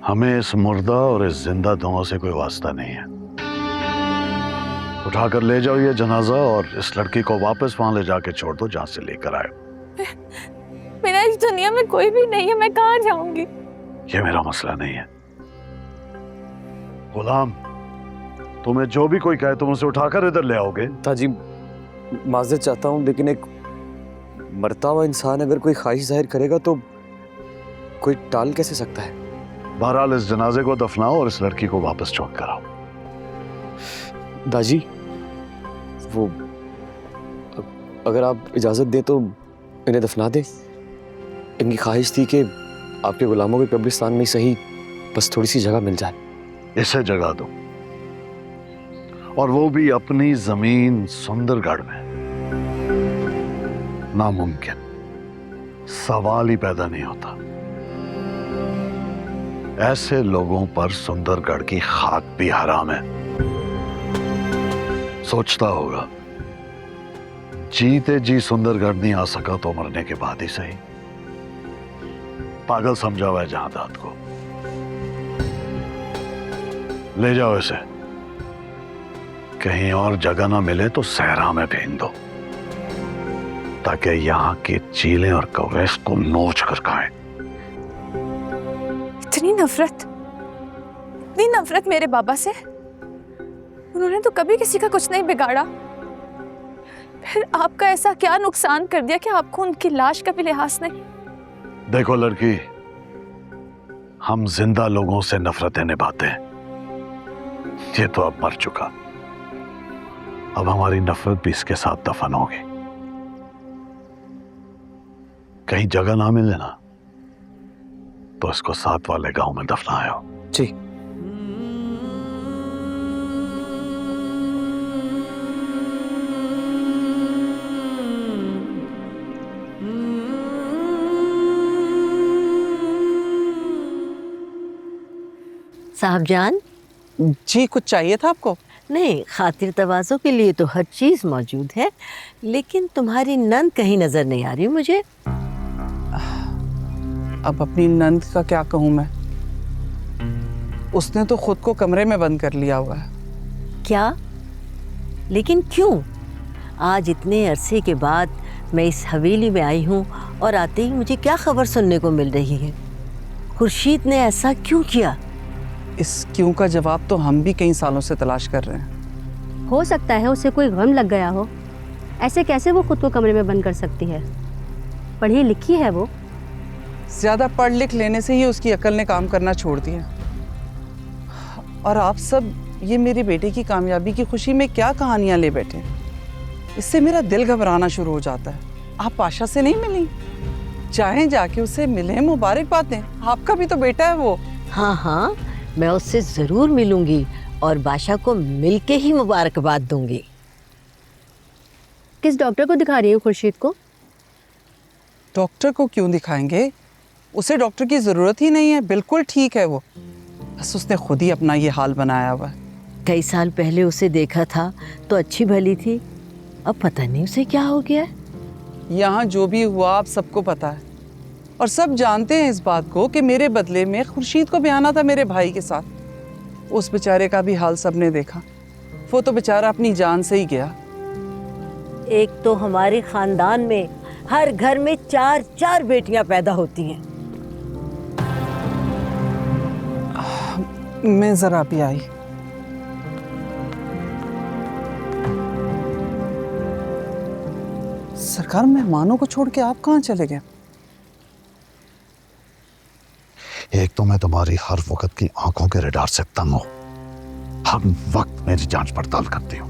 हमें इस मुर्दा और इस जिंदा दोनों से कोई वास्ता नहीं है। उठाकर ले जाओ ये जनाजा और इस लड़की को वापस वहां ले जाके छोड़ दो जहां से लेकर आए। मेरा इस दुनिया में कोई भी नहीं है, मैं कहाँ जाऊंगी? ये मेरा मसला नहीं है। गुलाम, तुम्हें जो भी कोई कहे तुम उसे उठाकर इधर ले आओगे। ताजी माजरत चाहता हूँ, लेकिन एक मरता हुआ इंसान अगर कोई ख्वाहिश जाहिर करेगा तो कोई टाल कैसे सकता है? बहरहाल इस जनाजे को दफनाओ और इस लड़की को वापस छोड़ कर आओ। दाजी, वो अगर आप इजाजत दें तो इन्हें दफना दें। इनकी ख्वाहिश थी कि आपके गुलामों के कब्रिस्तान में ही सही, बस थोड़ी सी जगह मिल जाए। इसे जगह दो, और वो भी अपनी जमीन सुंदरगढ़ में। नामुमकिन, सवाल ही पैदा नहीं होता। ऐसे लोगों पर सुंदरगढ़ की खाक भी हराम है। सोचता होगा जीते जी सुंदरगढ़ नहीं आ सका तो मरने के बाद ही सही। पागल समझा हुआ है जहादात को। ले जाओ इसे, कहीं और जगह ना मिले तो सहरा में फेंक दो, ताकि यहां के चीले और कौवे को नोच कर खाएं। इतनी नफरत मेरे बाबा से। उन्होंने तो कभी किसी का कुछ नहीं बिगाड़ा, फिर आपका ऐसा क्या नुकसान कर दिया कि आपको उनकी लाश का भी लिहाज नहीं? देखो लड़की, हम जिंदा लोगों से नफरतें निभाते हैं। ये तो अब मर चुका, अब हमारी नफरत भी इसके साथ दफन होगी। कहीं जगह ना मिले ना तो इसको साथ वाले गांव में दफनाओ। जी। साहबजान जी, कुछ चाहिए था आपको? नहीं, खातिर तवाज़ो के लिए तो हर चीज़ मौजूद है, लेकिन तुम्हारी नंद कहीं नज़र नहीं आ रही मुझे। अब अपनी नंद का क्या कहूँ मैं, उसने तो खुद को कमरे में बंद कर लिया हुआ है। क्या? लेकिन क्यों? आज इतने अरसे के बाद मैं इस हवेली में आई हूँ और आते ही मुझे क्या खबर सुनने को मिल रही है? खुर्शीद ने ऐसा क्यों किया? इस क्यों का जवाब तो हम भी कई सालों से तलाश कर रहे हैं। हो सकता है उसे कोई गम लग गया हो। ऐसे कैसे वो खुद को कमरे में बंद कर सकती है? पढ़ी लिखी है वो। ज्यादा पढ़ लिख लेने से ही उसकी अकल ने काम करना छोड़ दिया। और आप सब ये मेरी बेटे की कामयाबी की खुशी में क्या कहानियां ले बैठे। इससे मेरा दिल घबराना शुरू हो जाता है। आप पाशा से नहीं मिली? चाहे जाके उससे मिले, मुबारकबाद दें। आपका भी तो बेटा है वो। हाँ हाँ, मैं उससे ज़रूर मिलूंगी और बादशाह को मिलके ही मुबारकबाद दूंगी। किस डॉक्टर को दिखा रही हो खुर्शीद को? डॉक्टर को क्यों दिखाएंगे? उसे डॉक्टर की ज़रूरत ही नहीं है, बिल्कुल ठीक है वो। बस उसने खुद ही अपना ये हाल बनाया हुआ है। कई साल पहले उसे देखा था तो अच्छी भली थी, अब पता नहीं उसे क्या हो गया है। यहाँ जो भी हुआ आप सबको पता है, और सब जानते हैं इस बात को कि मेरे बदले में खुर्शीद को ब्याना था मेरे भाई के साथ। उस बेचारे का भी हाल सबने देखा। वो तो बेचारा अपनी जान से ही गया। एक तो हमारे खानदान में हर घर में 4-4 बेटियां पैदा होती हैं। मैं जरा भी आई। सरकार, मेहमानों को छोड़ के आप कहाँ चले गए? एक तो मैं तुम्हारी हर वक्त की आंखों के रडार से तंग हूं। हर वक्त मेरी जांच पड़ताल करती हूं।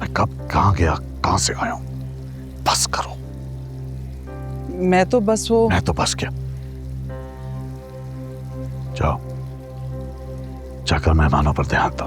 मैं कब कहां गया, कहां से आया हूं, बस करो। मैं तो बस क्या? जाओ, जाकर मेहमानों पर ध्यान दो।